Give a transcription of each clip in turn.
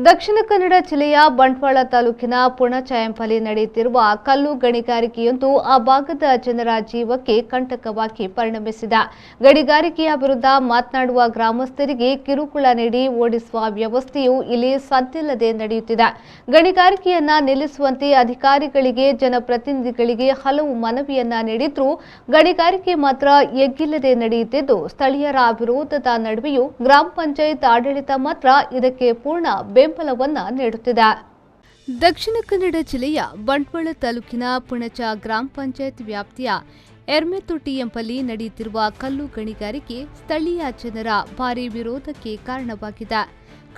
ದಕ್ಷಿಣ ಕನ್ನಡ ಜಿಲ್ಲೆಯ ಬಂಟ್ವಾಳ ತಾಲೂಕಿನ ಪುಣಚಯಂಪಲ್ಲಿ ನಡೆಯುತ್ತಿರುವ ಕಲ್ಲು ಗಣಿಗಾರಿಕೆಯೊಂದು ಆ ಭಾಗದ ಜನರ ಜೀವಕ್ಕೆ ಕಂಟಕವಾಗಿ ಪರಿಣಮಿಸಿದೆ. ಗಣಿಗಾರಿಕೆಯ ವಿರುದ್ಧ ಮಾತನಾಡುವ ಗ್ರಾಮಸ್ಥರಿಗೆ ಕಿರುಕುಳ ನೀಡಿ ಓಡಿಸುವ ವ್ಯವಸ್ಥೆಯು ಇಲ್ಲಿ ಸದ್ದಿಲ್ಲದೆ ನಡೆಯುತ್ತಿದೆ. ಗಣಿಗಾರಿಕೆಯನ್ನ ನಿಲ್ಲಿಸುವಂತೆ ಅಧಿಕಾರಿಗಳಿಗೆ ಜನಪ್ರತಿನಿಧಿಗಳಿಗೆ ಹಲವು ಮನವಿಯನ್ನ ನೀಡಿದ್ರೂ ಗಣಿಗಾರಿಕೆ ಮಾತ್ರ ಎಗ್ಗಿಲ್ಲದೆ ನಡೆಯುತ್ತಿದ್ದು, ಸ್ಥಳೀಯರ ವಿರೋಧದ ನಡುವೆಯೂ ಗ್ರಾಮ ಪಂಚಾಯತ್ ಆಡಳಿತ ಮಾತ್ರ ಇದಕ್ಕೆ ಪೂರ್ಣ ಬೆಂಬಲವನ್ನ ನೀಡುತ್ತಿದೆ. ದಕ್ಷಿಣ ಕನ್ನಡ ಜಿಲ್ಲೆಯ ಬಂಟ್ವಾಳ ತಾಲೂಕಿನ ಪುಣಚ ಗ್ರಾಮ ಪಂಚಾಯತ್ ವ್ಯಾಪ್ತಿಯ ಎರ್ಮೆತೊಟ್ಟಿಯಂಪಲ್ಲಿ ನಡೆಯುತ್ತಿರುವ ಕಲ್ಲು ಗಣಿಗಾರಿಕೆ ಸ್ಥಳೀಯ ಜನರ ಭಾರೀ ವಿರೋಧಕ್ಕೆ ಕಾರಣವಾಗಿದೆ.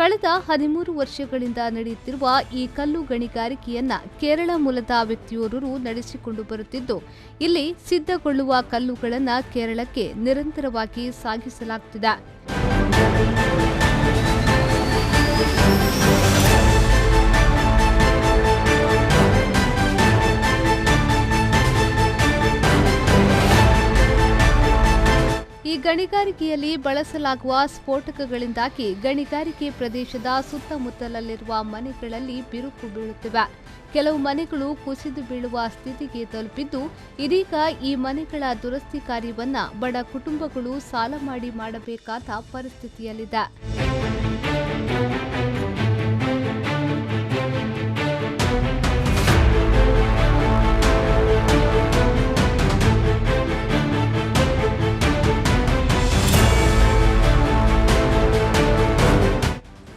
ಕಳೆದ 13 ವರ್ಷಗಳಿಂದ ನಡೆಯುತ್ತಿರುವ ಈ ಕಲ್ಲು ಗಣಿಗಾರಿಕೆಯನ್ನ ಕೇರಳ ಮೂಲದ ವ್ಯಕ್ತಿಯೋರ್ವರು ನಡೆಸಿಕೊಂಡು ಬರುತ್ತಿದ್ದು, ಇಲ್ಲಿ ಸಿದ್ಧಗೊಳ್ಳುವ ಕಲ್ಲುಗಳನ್ನು ಕೇರಳಕ್ಕೆ ನಿರಂತರವಾಗಿ ಸಾಗಿಸಲಾಗುತ್ತಿದೆ. ಈ ಗಣಿಗಾರಿಕೆಯಲ್ಲಿ ಬಳಸಲಾಗುವ ಸ್ಫೋಟಕಗಳಿಂದಾಗಿ ಗಣಿಗಾರಿಕೆ ಪ್ರದೇಶದ ಸುತ್ತಮುತ್ತಲಲ್ಲಿರುವ ಮನೆಗಳಲ್ಲಿ ಬಿರುಕು ಬೀಳುತ್ತಿವೆ. ಕೆಲವು ಮನೆಗಳು ಕುಸಿದು ಬೀಳುವ ಸ್ಥಿತಿಗೆ ತಲುಪಿದ್ದು, ಇದೀಗ ಈ ಮನೆಗಳ ದುರಸ್ತಿ ಕಾರ್ಯವನ್ನ ಬಡ ಕುಟುಂಬಗಳು ಸಾಲ ಮಾಡಿ ಮಾಡಬೇಕಾದ ಪರಿಸ್ಥಿತಿಯಲ್ಲಿದೆ.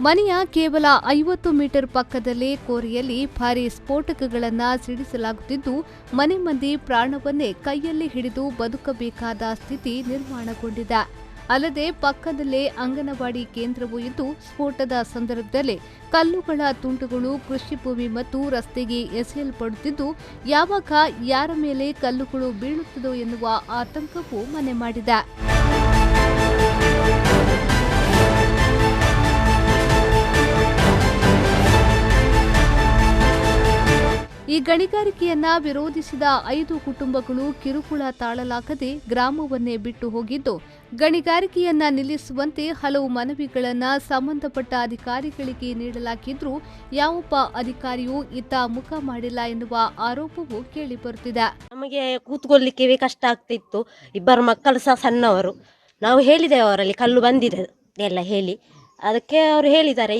ಮನೆಯ ಕೇವಲ 50 ಮೀಟರ್ ಪಕ್ಕದಲ್ಲೇ ಕೋರೆಯಲ್ಲಿ ಭಾರೀ ಸ್ಫೋಟಕಗಳನ್ನು ಸಿಡಿಸಲಾಗುತ್ತಿದ್ದು, ಮನೆ ಮಂದಿ ಪ್ರಾಣವನ್ನೇ ಕೈಯಲ್ಲಿ ಹಿಡಿದು ಬದುಕಬೇಕಾದ ಸ್ಥಿತಿ ನಿರ್ಮಾಣಗೊಂಡಿದೆ. ಅಲ್ಲದೆ ಪಕ್ಕದಲ್ಲೇ ಅಂಗನವಾಡಿ ಕೇಂದ್ರವೂ ಇದ್ದು, ಸ್ಫೋಟದ ಸಂದರ್ಭದಲ್ಲೇ ಕಲ್ಲುಗಳ ತುಂಡುಗಳು ಕೃಷಿ ಭೂಮಿ ಮತ್ತು ರಸ್ತೆಗೆ ಎಸೆಯಲ್ಪಡುತ್ತಿದ್ದು, ಯಾವಾಗ ಯಾರ ಮೇಲೆ ಕಲ್ಲುಗಳು ಬೀಳುತ್ತದೋ ಎನ್ನುವ ಆತಂಕವೂ ಮನೆ ಮಾಡಿದೆ. ಈ ಗಣಿಗಾರಿಕೆಯನ್ನ ವಿರೋಧಿಸಿದ 5 ಕುಟುಂಬಗಳು ಕಿರುಕುಳ ತಾಳಲಾಗದೆ ಗ್ರಾಮವನ್ನೇ ಬಿಟ್ಟು ಹೋಗಿದ್ದು, ಗಣಿಗಾರಿಕೆಯನ್ನ ನಿಲ್ಲಿಸುವಂತೆ ಹಲವು ಮನವಿಗಳನ್ನು ಸಂಬಂಧಪಟ್ಟ ಅಧಿಕಾರಿಗಳಿಗೆ ನೀಡಲಾಗಿದ್ರೂ ಯಾವೊಬ್ಬ ಅಧಿಕಾರಿಯೂ ಇತ್ತ ಮುಖ ಮಾಡಿಲ್ಲ ಎನ್ನುವ ಆರೋಪವೂ ಕೇಳಿಬರುತ್ತಿದೆ. ನಮಗೆ ಕೂತ್ಕೊಳ್ಳಿಕ್ಕೆ ಕಷ್ಟ ಆಗ್ತಿತ್ತು. 2 ಮಕ್ಕಳು ಸಹ ಸಣ್ಣವರು. ನಾವು ಹೇಳಿದ್ದೇವೆ ಅವರಲ್ಲಿ ಕಲ್ಲು ಬಂದಿದೆ ಎಲ್ಲ ಹೇಳಿ, ಅದಕ್ಕೆ ಅವರು ಹೇಳಿದ್ದಾರೆ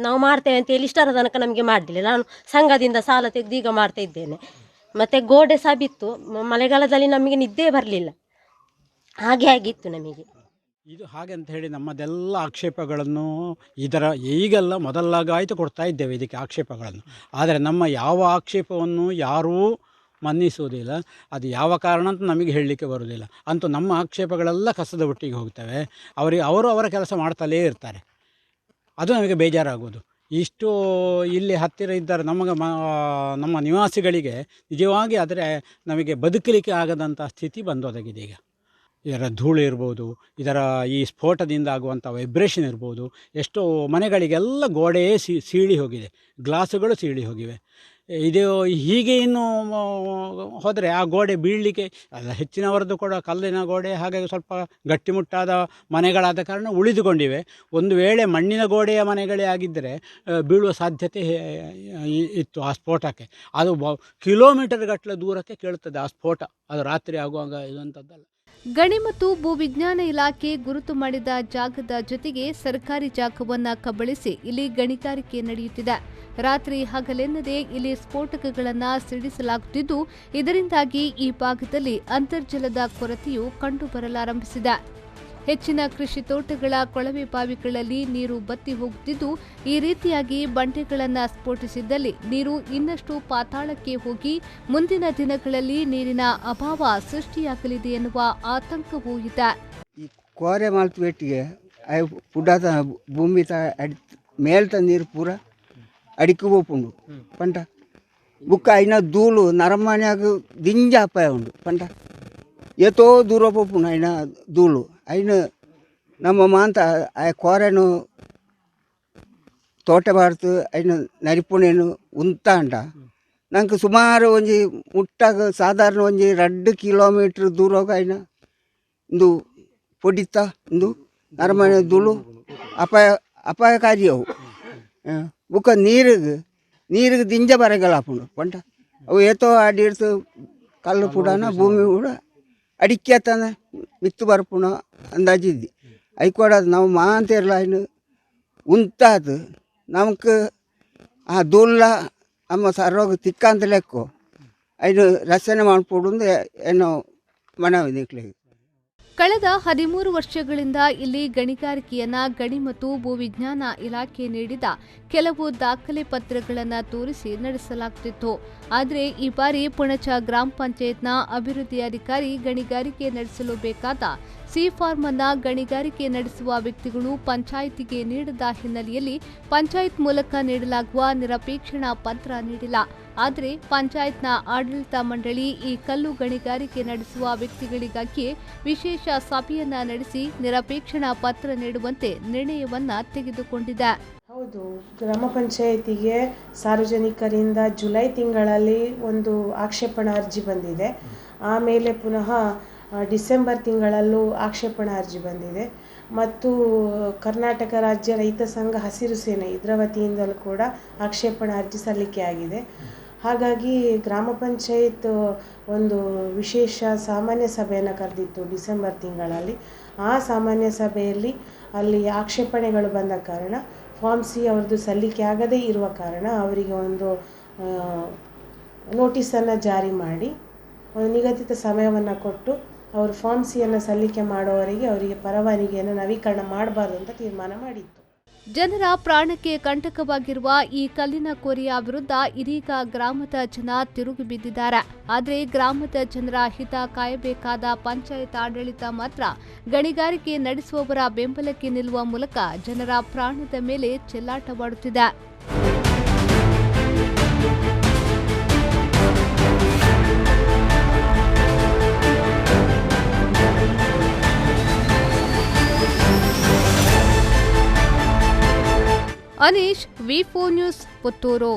ನಾವು ಮಾಡ್ತೇವೆ ಅಂತ ಹೇಳಿ ಇಷ್ಟರ ತನಕ ನಮಗೆ ಮಾಡಲಿಲ್ಲ. ನಾನು ಸಂಘದಿಂದ ಸಾಲ ತೆಗೆದು ಈಗ ಮಾಡ್ತಾ ಇದ್ದೇನೆ. ಮತ್ತು ಗೋಡೆ ಸಹ ಬಿತ್ತು. ಮಳೆಗಾಲದಲ್ಲಿ ನಮಗೆ ನಿದ್ದೆ ಬರಲಿಲ್ಲ, ಹಾಗೆ ಆಗಿತ್ತು ನಮಗೆ. ಇದು ಹಾಗೆ ಅಂತ ಹೇಳಿ ನಮ್ಮದೆಲ್ಲ ಆಕ್ಷೇಪಗಳನ್ನು ಈಗೆಲ್ಲ ಮೊದಲಾಗಾಯಿತು ಕೊಡ್ತಾ ಇದ್ದೇವೆ ಇದಕ್ಕೆ ಆಕ್ಷೇಪಗಳನ್ನು. ಆದರೆ ನಮ್ಮ ಯಾವ ಆಕ್ಷೇಪವನ್ನು ಯಾರೂ ಮನ್ನಿಸುವುದಿಲ್ಲ. ಅದು ಯಾವ ಕಾರಣ ಅಂತ ನಮಗೆ ಹೇಳಲಿಕ್ಕೆ ಬರುವುದಿಲ್ಲ. ಅಂತೂ ನಮ್ಮ ಆಕ್ಷೇಪಗಳೆಲ್ಲ ಕಸದ ಒಟ್ಟಿಗೆ ಹೋಗ್ತವೆ. ಅವರು ಅವರ ಕೆಲಸ ಮಾಡ್ತಲೇ ಇರ್ತಾರೆ. ಅದು ನಮಗೆ ಬೇಜಾರಾಗೋದು. ಇಷ್ಟು ಇಲ್ಲಿ ಹತ್ತಿರ ಇದ್ದರೆ ನಮ್ಮ ನಿವಾಸಿಗಳಿಗೆ ನಿಜವಾಗಿ ಆದರೆ ನಮಗೆ ಬದುಕಲಿಕ್ಕೆ ಆಗದಂಥ ಸ್ಥಿತಿ ಬಂದೊದಗಿದೆ. ಈಗ ಇದರ ಧೂಳು ಇರ್ಬೋದು, ಇದರ ಈ ಸ್ಫೋಟದಿಂದ ಆಗುವಂಥ ವೈಬ್ರೇಷನ್ ಇರ್ಬೋದು. ಎಷ್ಟೋ ಮನೆಗಳಿಗೆಲ್ಲ ಗೋಡೆಯೇ ಸೀಳಿ ಹೋಗಿದೆ, ಗ್ಲಾಸುಗಳು ಸೀಳಿ ಹೋಗಿವೆ. ಇದು ಹೀಗೆ ಇನ್ನು ಹೋದರೆ ಆ ಗೋಡೆ ಬೀಳಲಿಕ್ಕೆ ಹೆಚ್ಚಿನವರದ್ದು ಕೂಡ ಕಲ್ಲಿನ ಗೋಡೆ, ಹಾಗಾಗಿ ಸ್ವಲ್ಪ ಗಟ್ಟಿಮುಟ್ಟಾದ ಮನೆಗಳಾದ ಕಾರಣ ಉಳಿದುಕೊಂಡಿವೆ. ಒಂದು ವೇಳೆ ಮಣ್ಣಿನ ಗೋಡೆಯ ಮನೆಗಳೇ ಆಗಿದ್ದರೆ ಬೀಳುವ ಸಾಧ್ಯತೆ ಇತ್ತು ಆ ಸ್ಫೋಟಕ್ಕೆ. ಅದು ಕಿಲೋಮೀಟರ್ ಗಟ್ಟಲೆ ದೂರಕ್ಕೆ ಕೇಳುತ್ತದೆ ಆ ಸ್ಫೋಟ. ಅದು ರಾತ್ರಿ ಆಗುವಾಗ ಇರುವಂಥದ್ದಲ್ಲ. ಗಣಿ ಮತ್ತು ಭೂವಿಜ್ಞಾನ ಇಲಾಖೆ ಗುರುತು ಮಾಡಿದ ಜಾಗದ ಜೊತೆಗೆ ಸರ್ಕಾರಿ ಜಾಗವನ್ನು ಕಬಳಿಸಿ ಇಲ್ಲಿ ಗಣಿಗಾರಿಕೆ ನಡೆಯುತ್ತಿದೆ. ರಾತ್ರಿ ಹಗಲೆನ್ನದೇ ಇಲ್ಲಿ ಸ್ಫೋಟಕಗಳನ್ನು ಸಿಡಿಸಲಾಗುತ್ತಿದ್ದು, ಇದರಿಂದಾಗಿ ಈ ಭಾಗದಲ್ಲಿ ಅಂತರ್ಜಲದ ಕೊರತೆಯು ಕಂಡುಬರಲಾರಂಭಿಸಿದೆ. ಹೆಚ್ಚಿನ ಕೃಷಿ ತೋಟಗಳ ಕೊಳವೆ ಬಾವಿಗಳಲ್ಲಿ ನೀರು ಬತ್ತಿ ಹೋಗುತ್ತಿದ್ದು, ಈ ರೀತಿಯಾಗಿ ಬಂಡೆಗಳನ್ನು ಸ್ಫೋಟಿಸಿದ್ದಲ್ಲಿ ನೀರು ಇನ್ನಷ್ಟು ಪಾತಾಳಕ್ಕೆ ಹೋಗಿ ಮುಂದಿನ ದಿನಗಳಲ್ಲಿ ನೀರಿನ ಅಭಾವ ಸೃಷ್ಟಿಯಾಗಲಿದೆ ಎನ್ನುವ ಆತಂಕವೂ ಇದೆ. ಈ ಕೋರೆ ಮಾಲ್ತು ಬೆಟ್ಟಿಗೆ ಪುಡಾದ ಭೂಮಿ ಮೇಲ್ತ ನೀರು ಪೂರ ಅಡಿಕೆ ಹೋಪುಂಡು ಪಂಟ ಬುಕ್ಕ ಐನ ಧೂಳು ನರಮನ್ಯಾಗ ದಿಂಜ ಅಪಾಯ ಉಂಡು ಪಂಟ ಏತೋ ದೂರ ಹೋಪುಂಡು ಐನ ಧೂಳು ಐನ ನಮ್ಮ ಮಾಂತ ಆ ಕೋರೆನು ತೋಟ ಬಾರ್ತು ಐನ ನರಿಪುಣೇನು ಉಂತ ಅಂಟ ನಂಗೆ ಸುಮಾರು ಒಂಜಿ ಮುಟ್ಟಾಗ ಸಾಧಾರಣ ಒಂಜಿ 2 ಕಿಲೋಮೀಟ್ರ್ ದೂರ ಹೋಗ ಐನ ಇಂದು ಪೊಡಿತ ಇಂದು ನರಮನೆ ಧೂಳು ಅಪಾಯಕಾರಿ ಅವು. ಬುಕ್ಕ ನೀರಿಗೆ ದಿಂಜ ಬರಗಲಾಪುಂಡು ಪಂಟ ಅವು ಏತೋ ಅಡಿಡ್ತು ಕಲ್ಲು ಪುಡಾನ ಭೂಮಿ ಕೂಡ ಅಡಿಕೆ ತಾನ ಮಿತ್ತು ಬರ್ಪುಣ ಅಂದಾಜಿದ್ದಿ ಐಕೊಡೋದು ನಾವು ಮಾಂತಿರಲ್ಲ ಇನ್ನು ಉಂತಾದು ನಮ್ಗೆ ಆ ದೂಲ್ಲ ಅಮ್ಮ ಸರ್ರೋಗ ತಿಕ್ಕಂತ ಲೆಕ್ಕ ಐದು ರಚನೆ ಮಾಡ್ಕೊಡು ಏನೋ ಮನವಿದೆ. ಕಳೆದ 13 ವರ್ಷಗಳಿಂದ ಇಲ್ಲಿ ಗಣಿಗಾರಿಕೆಯನ್ನ ಗಣಿ ಮತ್ತು ಭೂವಿಜ್ಞಾನ ಇಲಾಖೆ ನೀಡಿದ ಕೆಲವು ದಾಖಲೆ ಪತ್ರಗಳನ್ನು ತೋರಿಸಿ ನಡೆಸಲಾಗುತ್ತಿತ್ತು. ಆದರೆ ಈ ಬಾರಿ ಪುಣಚ ಗ್ರಾಮ ಪಂಚಾಯತ್ನ ಅಭಿವೃದ್ಧಿ ಅಧಿಕಾರಿ ಗಣಿಗಾರಿಕೆ ನಡೆಸಲು ಬೇಕಾದ ಸಿ ಫಾರ್ಮ್ ಅನ್ನ ಗಣಿಗಾರಿಕೆ ನಡೆಸುವ ವ್ಯಕ್ತಿಗಳು ಪಂಚಾಯಿತಿಗೆ ನೀಡದ ಹಿನ್ನೆಲೆಯಲ್ಲಿ ಪಂಚಾಯತ್ ಮೂಲಕ ನೀಡಲಾಗುವ ನಿರಪೇಕ್ಷಣಾ ಪತ್ರ ನೀಡಿಲ್ಲ. ಆದರೆ ಪಂಚಾಯತ್ನ ಆಡಳಿತ ಮಂಡಳಿ ಈ ಕಲ್ಲು ಗಣಿಗಾರಿಕೆ ನಡೆಸುವ ವ್ಯಕ್ತಿಗಳಿಗಾಗಿಯೇ ವಿಶೇಷ ಸಭೆಯನ್ನ ನಡೆಸಿ ನಿರಪೇಕ್ಷಣಾ ಪತ್ರ ನೀಡುವಂತೆ ನಿರ್ಣಯವನ್ನ ತೆಗೆದುಕೊಂಡಿದೆ. ಹೌದು, ಗ್ರಾಮ ಪಂಚಾಯಿತಿಗೆ ಸಾರ್ವಜನಿಕರಿಂದ ಜುಲೈ ತಿಂಗಳಲ್ಲಿ ಒಂದು ಆಕ್ಷೇಪಣಾ ಅರ್ಜಿ ಬಂದಿದೆ. ಆಮೇಲೆ ಪುನಃ ಡಿಸೆಂಬರ್ ತಿಂಗಳಲ್ಲೂ ಆಕ್ಷೇಪಣಾ ಅರ್ಜಿ ಬಂದಿದೆ ಮತ್ತು ಕರ್ನಾಟಕ ರಾಜ್ಯ ರೈತ ಸಂಘ ಹಸಿರು ಸೇನೆ ಇದರ ವತಿಯಿಂದಲೂ ಕೂಡ ಆಕ್ಷೇಪಣಾ ಅರ್ಜಿ ಸಲ್ಲಿಕೆ ಆಗಿದೆ. ಹಾಗಾಗಿ ಗ್ರಾಮ ಪಂಚಾಯತ್ ಒಂದು ವಿಶೇಷ ಸಾಮಾನ್ಯ ಸಭೆಯನ್ನು ಕರೆದಿತ್ತು ಡಿಸೆಂಬರ್ ತಿಂಗಳಲ್ಲಿ. ಆ ಸಾಮಾನ್ಯ ಸಭೆಯಲ್ಲಿ ಅಲ್ಲಿ ಆಕ್ಷೇಪಣೆಗಳು ಬಂದ ಕಾರಣ ಫಾರ್ಮ್ ಸಿ ಅವ್ರದ್ದು ಸಲ್ಲಿಕೆ ಆಗದೇ ಇರುವ ಕಾರಣ ಅವರಿಗೆ ಒಂದು ನೋಟಿಸನ್ನು ಜಾರಿ ಮಾಡಿ ಒಂದು ನಿಗದಿತ ಸಮಯವನ್ನು ಕೊಟ್ಟು ಅವರು ಫಾರ್ಮ್ ಸಿಯನ್ನು ಸಲ್ಲಿಕೆ ಮಾಡುವವರೆಗೆ ಅವರಿಗೆ ಪರವಾನಗಿಯನ್ನು ನವೀಕರಣ ಮಾಡಬಾರ್ದು ಅಂತ ತೀರ್ಮಾನ ಮಾಡಿತ್ತು. ಜನರ ಪ್ರಾಣಕ್ಕೆ ಕಂಟಕವಾಗಿರುವ ಈ ಕಲ್ಲಿನ ಕೋರೆಯ ವಿರುದ್ಧ ಇದೀಗ ಗ್ರಾಮದ ಜನ ತಿರುಗಿ ಬಿದ್ದಿದ್ದಾರೆ. ಆದರೆ ಗ್ರಾಮದ ಜನರ ಹಿತ ಕಾಯಬೇಕಾದ ಪಂಚಾಯತ್ ಆಡಳಿತ ಮಾತ್ರ ಗಣಿಗಾರಿಕೆ ನಡೆಸುವವರ ಬೆಂಬಲಕ್ಕೆ ನಿಲ್ಲುವ ಮೂಲಕ ಜನರ ಪ್ರಾಣದ ಮೇಲೆ ಚೆಲ್ಲಾಟವಾಡುತ್ತಿದೆ. ಅನೀಶ್, ವಿ4 ನ್ಯೂಸ್, ಪುತ್ತೂರು.